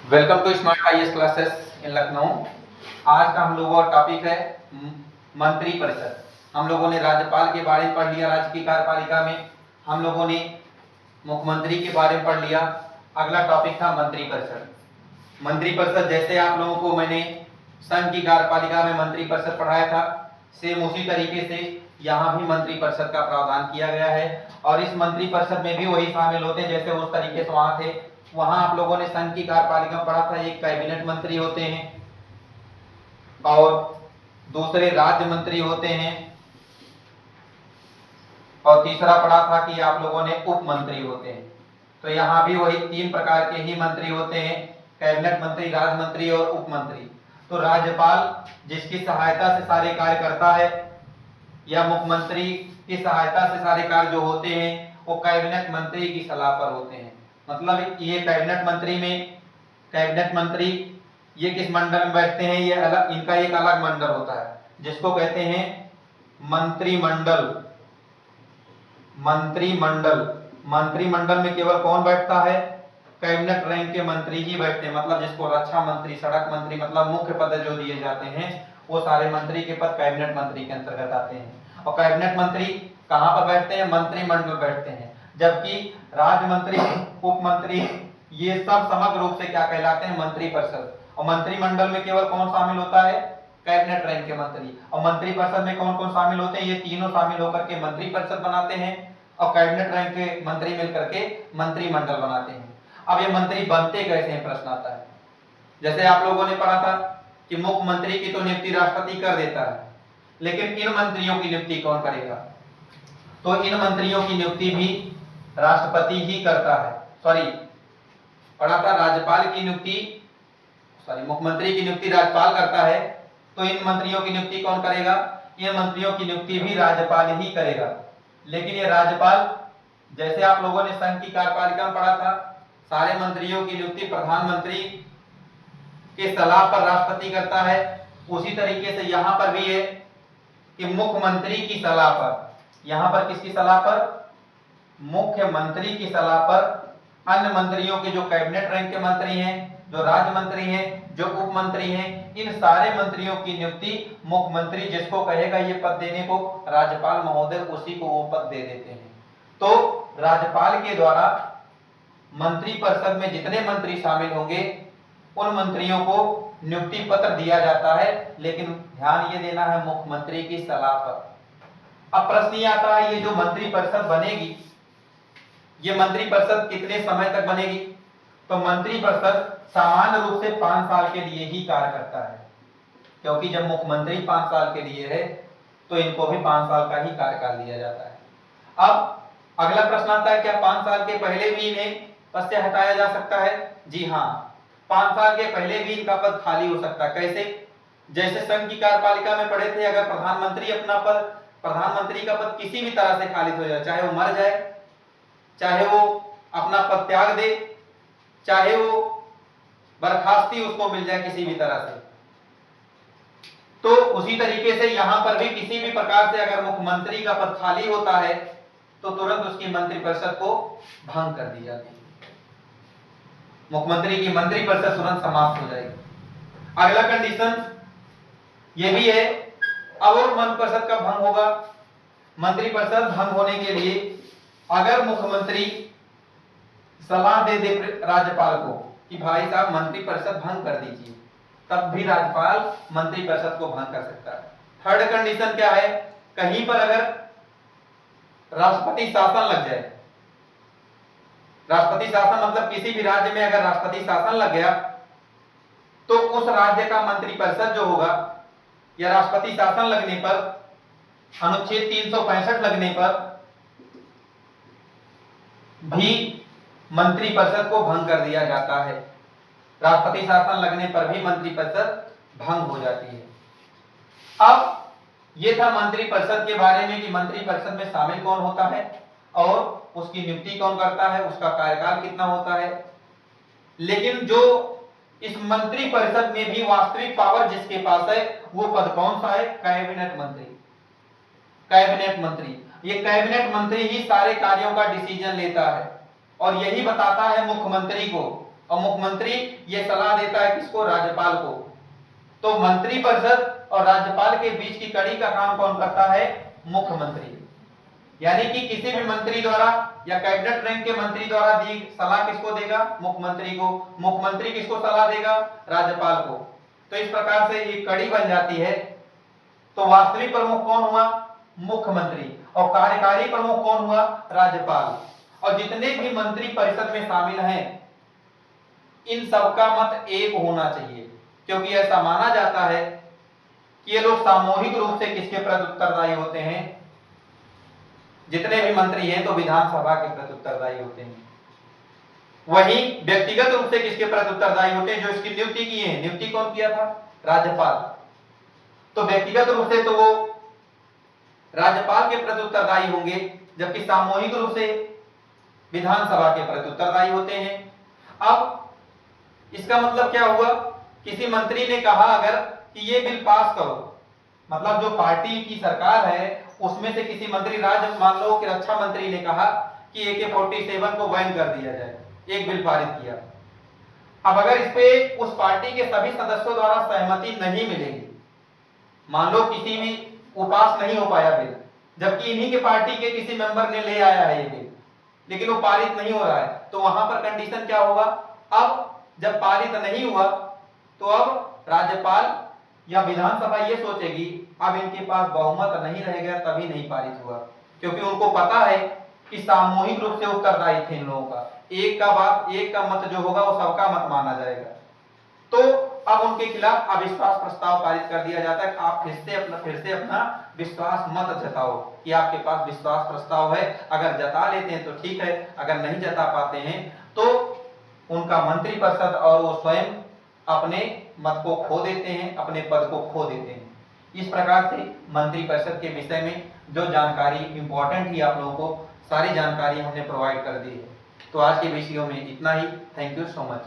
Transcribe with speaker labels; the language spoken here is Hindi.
Speaker 1: Welcome to smart IAS classes in Lucknow. आज का हम लोगों का टॉपिक है मंत्री परिषद। हम लोगों ने राज्यपाल के बारे में पढ़ लिया, राज्य की कार्यपालिका में हम लोगों ने मुख्यमंत्री के बारे में पढ़ लिया। अगला टॉपिक था मंत्री परिषद। मंत्री परिषद जैसे आप लोगों को मैंने संघ की कार्यपालिका में मंत्री परिषद पढ़ाया था, सेम उसी तरीके से यहाँ भी मंत्री परिषद का प्रावधान किया गया है। और इस मंत्री परिषद में भी वही शामिल होते हैं जैसे उस तरीके से वहां थे। वहां आप लोगों ने संघ की कार्यपालिका में पढ़ा था, एक कैबिनेट मंत्री होते हैं और दूसरे राज्य मंत्री होते हैं, और तीसरा पढ़ा था कि आप लोगों ने उप मंत्री होते हैं। तो यहाँ भी वही तीन प्रकार के ही मंत्री होते हैं, कैबिनेट मंत्री, राज्य मंत्री और उप मंत्री। तो राज्यपाल जिसकी सहायता से सारे कार्य करता है, या मुख्यमंत्री की सहायता से सारे कार्य जो होते हैं वो कैबिनेट मंत्री की सलाह पर होते हैं। मतलब ये कैबिनेट मंत्री में, कैबिनेट मंत्री ये किस मंडल में बैठते हैं, ये अलग, इनका एक अलग मंडल होता है जिसको कहते हैं मंत्रिमंडल। मंत्रिमंडल, मंत्रिमंडल में केवल कौन बैठता है? कैबिनेट रैंक के मंत्री ही बैठते हैं। मतलब जिसको रक्षा मंत्री, सड़क मंत्री, मतलब मुख्य पद जो दिए जाते हैं वो सारे मंत्री के पद कैबिनेट मंत्री के अंतर्गत आते हैं। और कैबिनेट मंत्री कहां पर बैठते हैं? मंत्रिमंडल बैठते हैं। जबकि राज्य मंत्री, उप मंत्री, ये सब समग्र रूप से क्या कहलाते हैं? मंत्री परिषद। और मंत्रिमंडल में केवल कौन शामिल होता है? कैबिनेट रैंक के मंत्री। और मंत्री परिषद में कौन कौन शामिल होते हैं? ये तीनों शामिल होकर के मंत्री परिषद बनाते हैं, और कैबिनेट रैंक के मंत्री मिलकर के मंत्रिमंडल बनाते हैं। अब ये मंत्री बनते कैसे हैं, प्रश्न आता है। जैसे आप लोगों ने पढ़ा था कि मुख्यमंत्री की तो नियुक्ति राष्ट्रपति कर देता है, लेकिन इन मंत्रियों की नियुक्ति कौन करेगा? तो इन मंत्रियों की नियुक्ति भी राष्ट्रपति ही करता है। सॉरी, पढ़ा था राज्यपाल की नियुक्ति, सॉरी, मुख्यमंत्री की नियुक्ति राज्यपाल करता है, तो इन मंत्रियों की नियुक्ति कौन करेगा? इन मंत्रियों की नियुक्ति भी राज्यपाल ही करेगा। लेकिन ये राज्यपाल, जैसे आप लोगों ने संघ की कार्यपालिका में पढ़ा था, सारे मंत्रियों की नियुक्ति प्रधानमंत्री के सलाह पर राष्ट्रपति करता है, उसी तरीके से यहां पर भी है कि मुख्यमंत्री की सलाह पर, यहां पर किसकी सलाह पर? मुख्यमंत्री की सलाह पर अन्य मंत्रियों के, जो कैबिनेट रैंक के मंत्री हैं, जो राज्य मंत्री हैं, जो उप मंत्री हैं, इन सारे मंत्रियों की नियुक्ति मुख्यमंत्री जिसको कहेगा ये पद देने को, राज्यपाल महोदय उसी को वो पद दे देते हैं। तो राज्यपाल के द्वारा मंत्री परिषद में जितने मंत्री शामिल होंगे उन मंत्रियों को नियुक्ति पत्र दिया जाता है, लेकिन ध्यान ये देना है मुख्यमंत्री की सलाह पर। अब प्रश्न ये आता है, ये जो मंत्री परिषद बनेगी, ये मंत्री परिषद कितने समय तक बनेगी? तो मंत्री परिषद सामान्य रूप से 5 साल के लिए ही कार्य करता है, क्योंकि जब मुख्यमंत्री 5 साल के लिए है तो इनको भी 5 साल का ही कार्यकाल दिया जाता है। अब अगला प्रश्न आता है, क्या 5 साल के पहले भी इन्हें पद से हटाया जा सकता है? जी हाँ, 5 साल के पहले भी इनका पद खाली हो सकता है। कैसे? जैसे संघ की कार्यपालिका में पढ़े थे, अगर प्रधानमंत्री अपना पद, प्रधानमंत्री का पद किसी भी तरह से खाली हो जाए, चाहे वो मर जाए, चाहे वो अपना पद त्याग दे, चाहे वो बर्खास्ती उसको मिल जाए किसी भी तरह से, तो उसी तरीके से यहां पर भी किसी भी प्रकार से अगर मुख्यमंत्री का पद खाली होता है तो तुरंत उसकी मंत्री परिषद को भंग कर दी जाती है। मुख्यमंत्री की मंत्री परिषद तुरंत समाप्त हो जाएगी। अगला कंडीशन ये भी है, अब और मंत्री परिषद का भंग होगा। मंत्री परिषद भंग होने के लिए अगर मुख्यमंत्री सलाह दे दे राज्यपाल को कि भाई साहब मंत्री परिषद भंग कर दीजिए, तब भी राज्यपाल मंत्री परिषद को भंग कर सकता है। थर्ड कंडीशन क्या है? कहीं पर अगर राष्ट्रपति शासन लग जाए, राष्ट्रपति शासन मतलब किसी भी राज्य में अगर राष्ट्रपति शासन लग गया तो उस राज्य का मंत्री परिषद जो होगा, या राष्ट्रपति शासन लगने पर, अनुच्छेद 365 लगने पर भी मंत्री परिषद को भंग कर दिया जाता है। राष्ट्रपति शासन लगने पर भी मंत्री परिषद भंग हो जाती है। अब ये था मंत्री परिषद के बारे में कि मंत्री परिषद में शामिल कौन होता है और उसकी नियुक्ति कौन करता है, उसका कार्यकाल कितना होता है। लेकिन जो इस मंत्री परिषद में भी वास्तविक पावर जिसके पास है वो पद कौन सा है? कैबिनेट मंत्री। कैबिनेट मंत्री, ये कैबिनेट मंत्री ही सारे कार्यों का डिसीजन लेता है और यही बताता है मुख्यमंत्री को और मुख्यमंत्री ये सलाह देता है किसको? राज्यपाल को। तो मंत्रिपरिषद और राज्यपाल के बीच की कड़ी का काम कौन करता है? मुख्यमंत्री। यानी कि किसी भी मंत्री द्वारा या कैबिनेट रैंक के मंत्री द्वारा दी सलाह किसको देगा? मुख्यमंत्री को। मुख्यमंत्री किसको सलाह देगा? राज्यपाल को। तो इस प्रकार से ये कड़ी बन जाती है। तो वास्तविक प्रमुख कौन हुआ? मुख्यमंत्री। और कार्यकारी प्रमुख कौन हुआ? राज्यपाल। और जितने भी मंत्री परिषद में शामिल हैं इन सबका मत एक होना चाहिए, क्योंकि ऐसा माना जाता है कि ये लोग सामूहिक रूप से किसके प्रति उत्तरदायी होते हैं? जितने भी मंत्री हैं तो विधानसभा के प्रति उत्तरदायी होते हैं। वहीं व्यक्तिगत रूप से किसके प्रति उत्तरदायी होते हैं? जो इसकी नियुक्ति की है। नियुक्ति कौन किया था? राज्यपाल। तो व्यक्तिगत रूप से तो वो राज्यपाल के प्रति उत्तरदायी होंगे, जबकि सामूहिक रूप से विधानसभा के प्रति उत्तरदायी होते हैं। अब इसका मतलब क्या हुआ? किसी मंत्री ने कहा अगर कि ये बिल पास करो, मतलब जो पार्टी की सरकार है उसमें से किसी मंत्री, राज्य मान लो कि रक्षा मंत्री ने कहा कि AK-47 को बैन कर दिया जाए, एक बिल पारित किया। अब अगर इस पे उस पार्टी के सभी सदस्यों द्वारा सहमति नहीं मिलेगी, मान लो किसी भी वो पास नहीं हो पाया बिल, जबकि इन्हीं के पार्टी के किसी मेंबर ने ले आया है ये बिल, लेकिन वो पारित नहीं हो रहा है, तो वहां पर कंडीशन क्या होगा? अब जब पारित नहीं हुआ तो अब राज्यपाल या विधानसभा ये सोचेगी अब इनके पास बहुमत नहीं रहेगा तभी नहीं पारित हुआ, क्योंकि उनको पता है कि सामूहिक रूप से उत्तरदायी थे इन लोगों का। एक का बात, एक का मत जो होगा वो सबका मत माना जाएगा। तो अब उनके खिलाफ अविश्वास प्रस्ताव पारित कर दिया जाता है। आप फिर से अपना विश्वास मत जताओ कि आपके पास विश्वास प्रस्ताव है। अगर जता लेते हैं तो ठीक है, अगर नहीं जता पाते हैं तो उनका मंत्रिपरिषद और वो स्वयं अपने मत को खो देते हैं, अपने पद को खो देते हैं। इस प्रकार से मंत्रिपरिषद के विषय में जो जानकारी इंपॉर्टेंट थी आप लोगों को सारी जानकारी हमने प्रोवाइड कर दी है। तो आज के वीडियो में इतना ही। Thank you so much.